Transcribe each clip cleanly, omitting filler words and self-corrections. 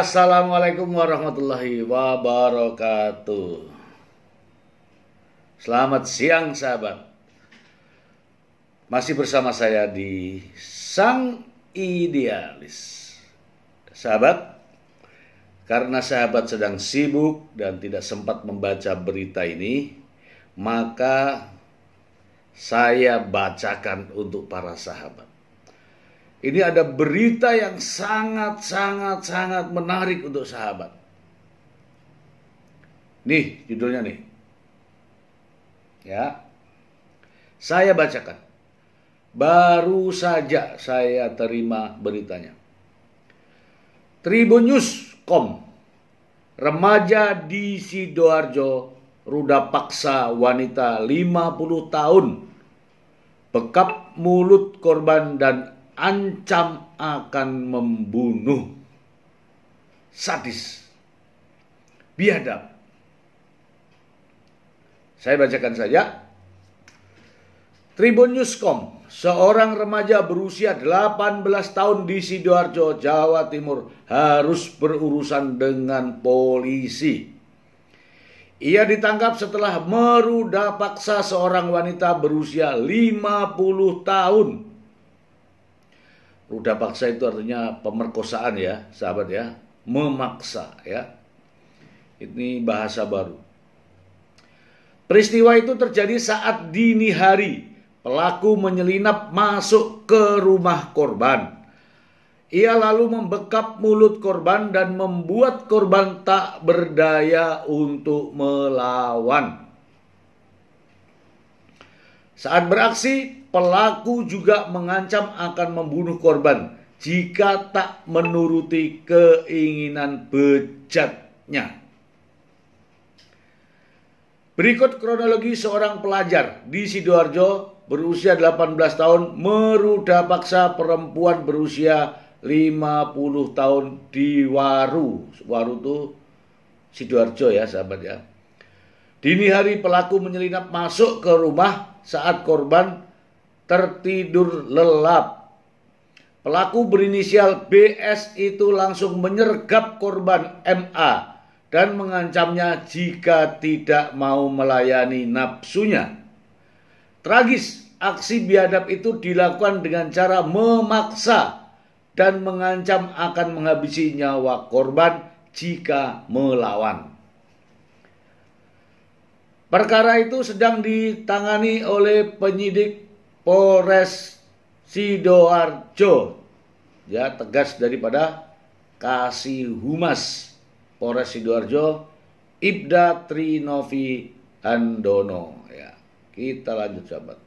Assalamualaikum warahmatullahi wabarakatuh. Selamat siang sahabat. Masih bersama saya di Sang Idealis. Sahabat, karena sahabat sedang sibuk dan tidak sempat membaca berita ini, maka saya bacakan untuk para sahabat. Ini ada berita yang sangat menarik untuk sahabat. Nih judulnya nih. Ya. Saya bacakan. Baru saja saya terima beritanya. Tribunnews.com. Remaja di Sidoarjo ruda paksa wanita 50 tahun. Bekap mulut korban dan ancam akan membunuh. Sadis, biadab. Saya bacakan saja. Tribunnews.com. Seorang remaja berusia 18 tahun di Sidoarjo, Jawa Timur harus berurusan dengan polisi. Ia ditangkap setelah meruda paksa seorang wanita berusia 50 tahun. Ruda paksa itu artinya pemerkosaan ya, sahabat ya. Memaksa ya. Ini bahasa baru. Peristiwa itu terjadi saat dini hari. Pelaku menyelinap masuk ke rumah korban. Ia lalu membekap mulut korban dan membuat korban tak berdaya untuk melawan. Saat beraksi, pelaku juga mengancam akan membunuh korban jika tak menuruti keinginan bejatnya. Berikut kronologi seorang pelajar di Sidoarjo berusia 18 tahun meruda paksa perempuan berusia 50 tahun di Waru. Waru itu Sidoarjo ya sahabat ya. Dini hari pelaku menyelinap masuk ke rumah saat korban tertidur lelap. Pelaku berinisial BS itu langsung menyergap korban MA dan mengancamnya jika tidak mau melayani nafsunya. Tragis, aksi biadab itu dilakukan dengan cara memaksa dan mengancam akan menghabisi nyawa korban jika melawan. Perkara itu sedang ditangani oleh penyidik Polres Sidoarjo. Ya, tegas daripada Kasih Humas Polres Sidoarjo, Ibda Trinovi Handono. Ya, kita lanjut sahabat.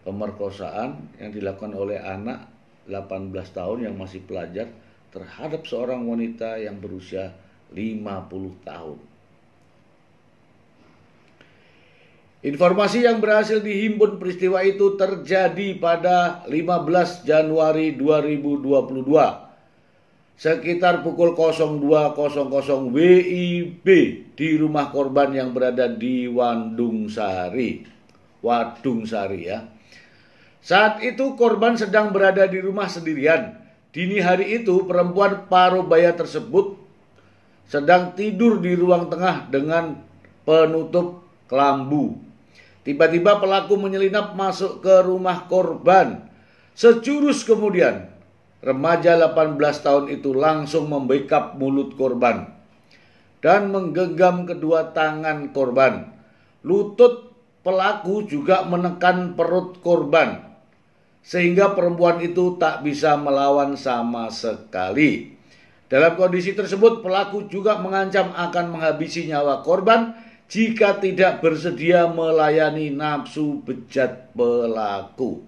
Pemerkosaan yang dilakukan oleh anak 18 tahun yang masih pelajar terhadap seorang wanita yang berusia 50 tahun. Informasi yang berhasil dihimpun peristiwa itu terjadi pada 15 Januari 2022 sekitar pukul 02.00 WIB di rumah korban yang berada di Wadung Sari ya. Saat itu korban sedang berada di rumah sendirian. Dini hari itu perempuan parubaya tersebut sedang tidur di ruang tengah dengan penutup kelambu. Tiba-tiba pelaku menyelinap masuk ke rumah korban. Sejurus kemudian, remaja 18 tahun itu langsung membekap mulut korban dan menggenggam kedua tangan korban. Lutut pelaku juga menekan perut korban, sehingga perempuan itu tak bisa melawan sama sekali. Dalam kondisi tersebut, pelaku juga mengancam akan menghabisi nyawa korban jika tidak bersedia melayani nafsu bejat pelaku.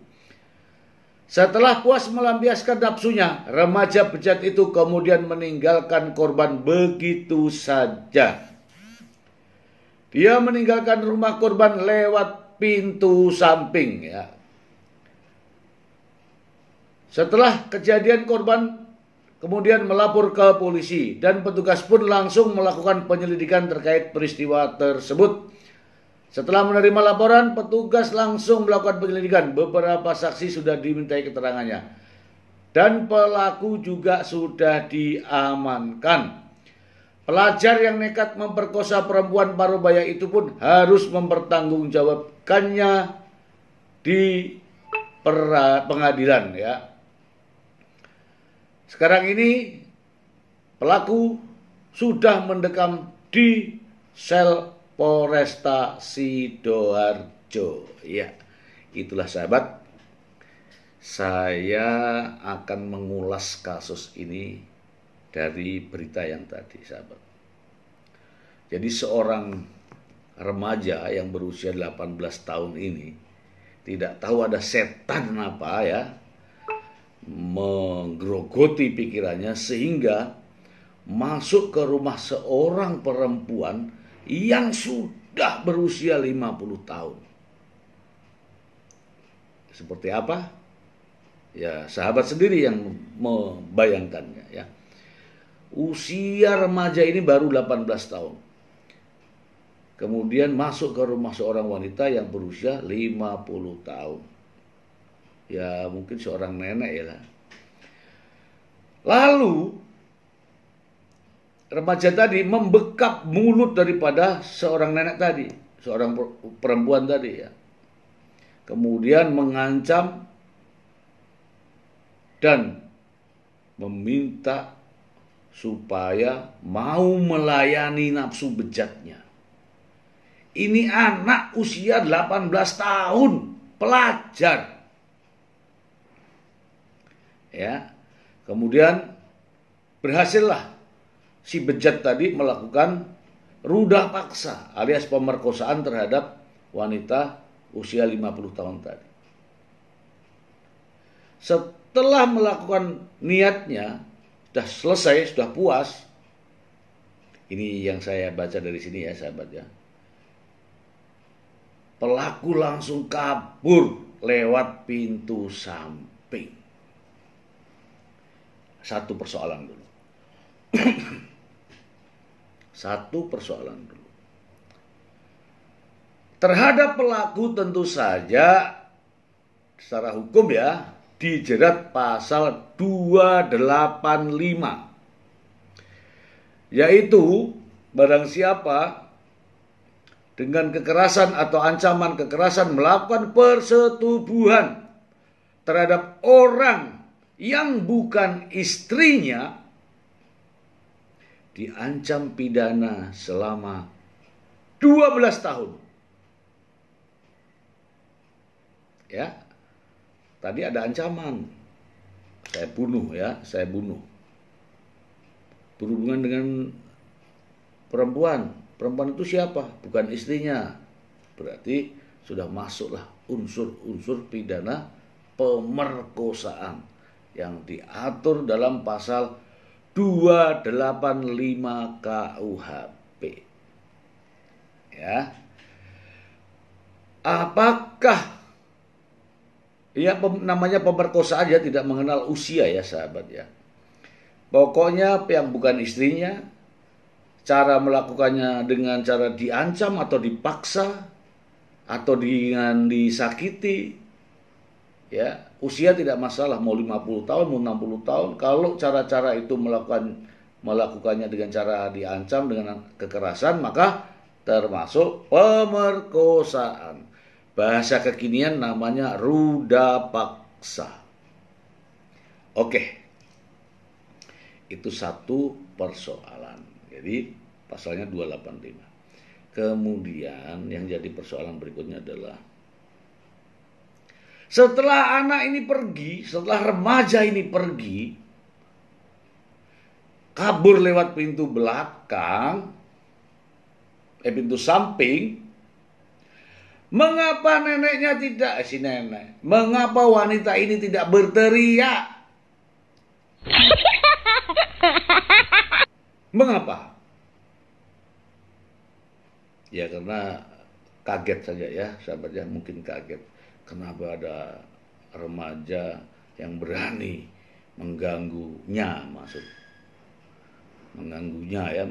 Setelah puas melampiaskan nafsunya, remaja bejat itu kemudian meninggalkan korban begitu saja. Dia meninggalkan rumah korban lewat pintu samping ya. Setelah kejadian, korban kemudian melapor ke polisi dan petugas pun langsung melakukan penyelidikan terkait peristiwa tersebut. Setelah menerima laporan, petugas langsung melakukan penyelidikan. Beberapa saksi sudah dimintai keterangannya. Dan pelaku juga sudah diamankan. Pelajar yang nekat memperkosa perempuan parubaya itu pun harus mempertanggungjawabkannya di pengadilan ya. Sekarang ini pelaku sudah mendekam di sel Polresta Sidoarjo. Ya, itulah sahabat. Saya akan mengulas kasus ini dari berita yang tadi, sahabat. Jadi seorang remaja yang berusia 18 tahun ini tidak tahu ada setan apa ya menggerogoti pikirannya sehingga masuk ke rumah seorang perempuan yang sudah berusia 50 tahun. Seperti apa? Ya, sahabat sendiri yang membayangkannya ya. Usia remaja ini baru 18 tahun. Kemudian masuk ke rumah seorang wanita yang berusia 50 tahun. Ya, mungkin seorang nenek ya lah. Lalu remaja tadi membekap mulut daripada seorang nenek tadi, seorang perempuan tadi ya. Kemudian mengancam dan meminta supaya mau melayani nafsu bejatnya. Ini anak usia 18 tahun, pelajar. Ya. Kemudian berhasillah si bejat tadi melakukan rudah paksa alias pemerkosaan terhadap wanita usia 50 tahun tadi. Setelah melakukan niatnya, sudah selesai, sudah puas. Ini yang saya baca dari sini ya sahabat ya. Pelaku langsung kabur lewat pintu samping. Satu persoalan dulu. Satu persoalan dulu. Terhadap pelaku tentu saja secara hukum ya dijerat pasal 285. Yaitu barang siapa dengan kekerasan atau ancaman kekerasan melakukan persetubuhan terhadap orang yang bukan istrinya diancam pidana selama 12 tahun. Ya. Tadi ada ancaman. Saya bunuh ya, saya bunuh. Berhubungan dengan perempuan. Perempuan itu siapa? Bukan istrinya. Berarti sudah masuklah unsur-unsur pidana pemerkosaan yang diatur dalam pasal 285 KUHP. Ya. Apakah ya namanya pemerkosaan ya tidak mengenal usia ya sahabat ya. Pokoknya yang bukan istrinya, cara melakukannya dengan cara diancam atau dipaksa atau dengan disakiti. Ya, usia tidak masalah, mau 50 tahun, mau 60 tahun. Kalau cara-cara itu melakukannya dengan cara diancam dengan kekerasan, maka termasuk pemerkosaan. Bahasa kekinian namanya ruda paksa. Oke. Itu satu persoalan. Jadi pasalnya 285. Kemudian yang jadi persoalan berikutnya adalah setelah anak ini pergi, setelah remaja ini pergi, kabur lewat pintu belakang, pintu samping, mengapa neneknya tidak, mengapa wanita ini tidak berteriak? Mengapa? Ya karena kaget saja ya, sahabat ya, mungkin kaget. Kenapa ada remaja yang berani mengganggunya, mengganggunya ya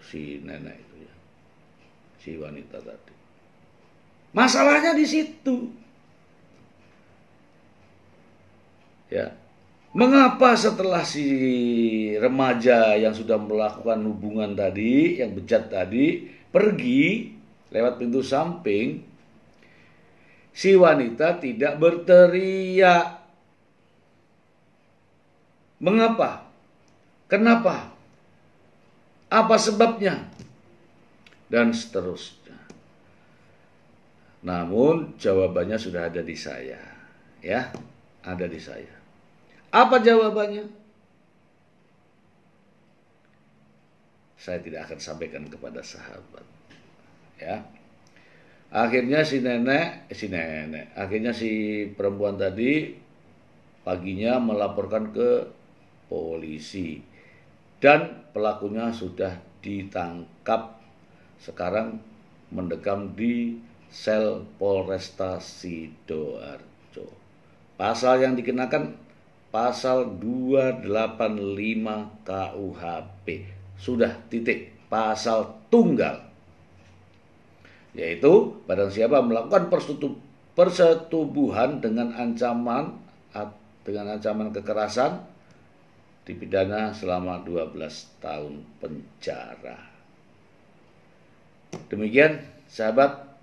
si nenek itu ya, si wanita tadi. Masalahnya di situ. Ya. Mengapa setelah si remaja yang sudah melakukan hubungan tadi, yang bejat tadi, pergi lewat pintu samping, si wanita tidak berteriak? Mengapa? Kenapa? Apa sebabnya? Dan seterusnya. Namun jawabannya sudah ada di saya, ya, ada di saya. Apa jawabannya? Saya tidak akan sampaikan kepada sahabat. Ya. Akhirnya akhirnya si perempuan tadi paginya melaporkan ke polisi dan pelakunya sudah ditangkap. Sekarang mendekam di sel Polresta Sidoarjo. Pasal yang dikenakan Pasal 285 KUHP. Sudah, titik. Pasal tunggal. Yaitu barang siapa melakukan persetubuhan dengan ancaman kekerasan dipidana selama 12 tahun penjara. Demikian sahabat,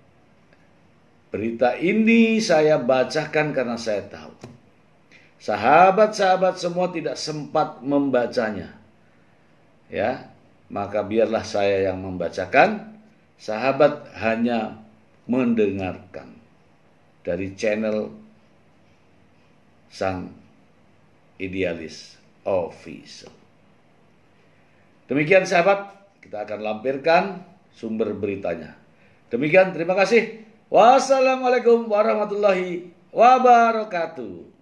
berita ini saya bacakan karena saya tahu sahabat-sahabat semua tidak sempat membacanya. Ya, maka biarlah saya yang membacakan. Sahabat hanya mendengarkan dari channel Sang Idealis Official. Demikian sahabat, kita akan lampirkan sumber beritanya. Demikian, terima kasih. Wassalamualaikum warahmatullahi wabarakatuh.